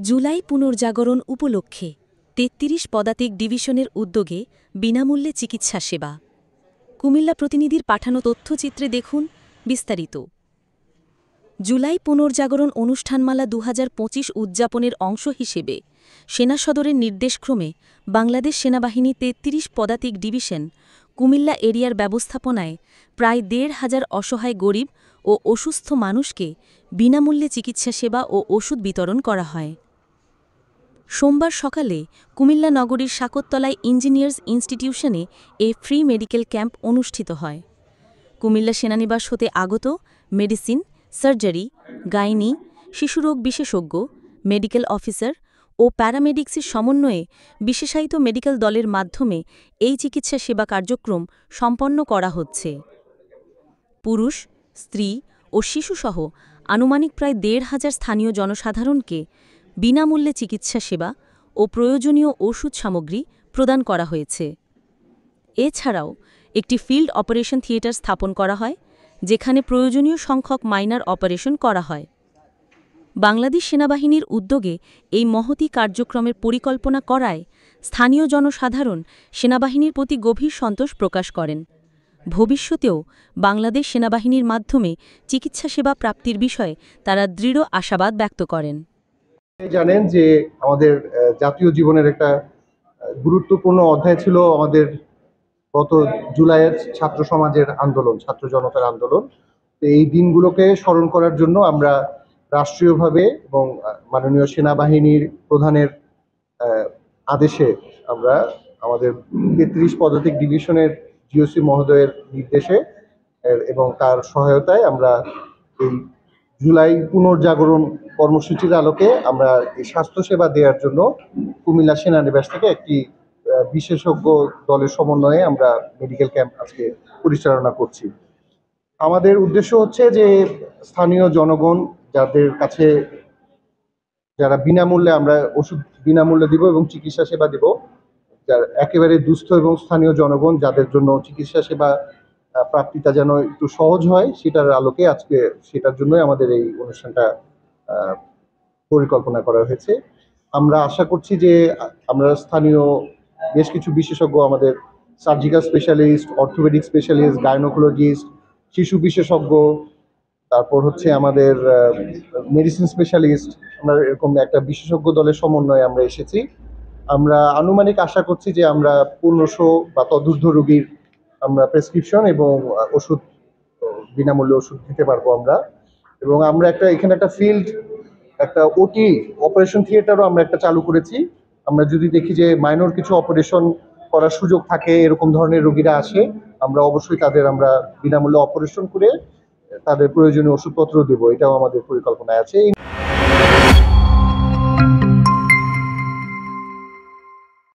জুলাই পুনর্জাগরণ উপলক্ষে ৩৩ পদাতিক ডিভিশনের উদ্যোগে বিনামূল্যে চিকিৎসা সেবা। কুমিল্লা প্রতিনিধির পাঠানো তথ্যচিত্রে দেখুন বিস্তারিত। জুলাই পুনর্জাগরণ অনুষ্ঠানমালা ২০২৫ উদযাপনের অংশ হিসেবে সেনা সদরের নির্দেশক্রমে বাংলাদেশ সেনাবাহিনী ৩৩ পদাতিক ডিভিশন কুমিল্লা এরিয়ার ব্যবস্থাপনায় প্রায় ১৫০০ অসহায় গরিব ও অসুস্থ মানুষকে বিনামূল্যে চিকিৎসা সেবা ও ওষুধ বিতরণ করা হয়। সোমবার সকালে কুমিল্লা নগরীর শাকততলায় ইঞ্জিনিয়ার্স ইনস্টিটিউশনে এ ফ্রি মেডিকেল ক্যাম্প অনুষ্ঠিত হয়। কুমিল্লা সেনানিবাস হতে আগত মেডিসিন, সার্জারি, গাইনি, শিশুরোগ বিশেষজ্ঞ, মেডিকেল অফিসার ও প্যারামেডিক্সের সমন্বয়ে বিশেষায়িত মেডিকেল দলের মাধ্যমে এই চিকিৎসা সেবা কার্যক্রম সম্পন্ন করা হচ্ছে। পুরুষ, স্ত্রী ও শিশুসহ আনুমানিক প্রায় ১৫০০ স্থানীয় জনসাধারণকে বিনামূল্যে চিকিৎসা সেবা ও প্রয়োজনীয় ওষুধ সামগ্রী প্রদান করা হয়েছে। এছাড়াও একটি ফিল্ড অপারেশন থিয়েটার স্থাপন করা হয়, যেখানে প্রয়োজনীয় সংখ্যক মাইনার অপারেশন করা হয়। বাংলাদেশ সেনাবাহিনীর উদ্যোগে এই মহতী কার্যক্রমের পরিকল্পনা করায় স্থানীয় জনসাধারণ সেনাবাহিনীর প্রতি গভীর সন্তোষ প্রকাশ করেন। ভবিষ্যতেও বাংলাদেশ সেনাবাহিনীর মাধ্যমে চিকিৎসা সেবা প্রাপ্তির বিষয়ে তারা দৃঢ় আশাবাদ ব্যক্ত করেন। জানেন যে আমাদের জাতীয় জীবনের একটা গুরুত্বপূর্ণ অধ্যায় ছিল আমাদের গত জুলাইয়ের ছাত্র সমাজের আন্দোলন, ছাত্র জনতার আন্দোলন। তো এই দিনগুলোকে স্মরণ করার জন্য আমরা রাষ্ট্রীয়ভাবে এবং মাননীয় সেনাবাহিনীর প্রধানের আদেশে আমরা আমাদের ৩৩ পদাতিক ডিভিশনের জিওসি মহোদয়ের নির্দেশে এবং তার সহায়তায় আমরা এই জুলাই পুনর্জাগরণ কর্মসূচির আলোকে আমরা এই স্বাস্থ্যসেবা দেওয়ার জন্য কুমিল্লা সেনানিবাস থেকে একটি বিশেষজ্ঞ দলের সমন্বয়ে আমরা মেডিকেল ক্যাম্প আজকে পরিচালনা করছি। আমাদের উদ্দেশ্য হচ্ছে যে স্থানীয় জনগণ যাদের কাছে যারা বিনামূল্যে আমরা ওষুধ বিনামূল্যে দিব এবং চিকিৎসা সেবা দিব, যার একেবারে দুস্থ এবং স্থানীয় জনগণ যাদের জন্য চিকিৎসা সেবা প্রাপ্তিটা যেন একটু সহজ হয়, সেটার আলোকে আজকে সেটার জন্যই আমাদের এই অনুষ্ঠানটা পরিকল্পনা করা হয়েছে। আমরা আশা করছি যে আমরা স্থানীয় বেশ কিছু বিশেষজ্ঞ, আমাদের surgical specialist, orthopaedic specialist, gynaecologist, শিশু বিশেষজ্ঞ, তারপর হচ্ছে আমাদের মেডিসিন স্পেশালিস্ট, আমরা এরকম একটা বিশেষজ্ঞ দলের সমন্বয়ে আমরা এসেছি। আমরা আনুমানিক আশা করছি যে আমরা ১৫০০ বা তদূর্ধ্ব রোগীর আমরা প্রেসক্রিপশন এবং ওষুধ বিনামূল্যে ওষুধ দিতে পারবো আমরা। এবং আমরা এখানে একটা ফিল্ড, একটা ওটি অপারেশন থিয়েটারও আমরা একটা চালু করেছি। আমরা যদি দেখি যে মাইনর কিছু অপারেশন করার সুযোগ থাকে, এরকম ধরনের রোগীরা আসে, আমরা অবশ্যই তাদের আমরা বিনামূল্যে অপারেশন করে তাদের প্রয়োজনীয় ওষুধপত্র দেবো, এটাও আমাদের পরিকল্পনায় আছে।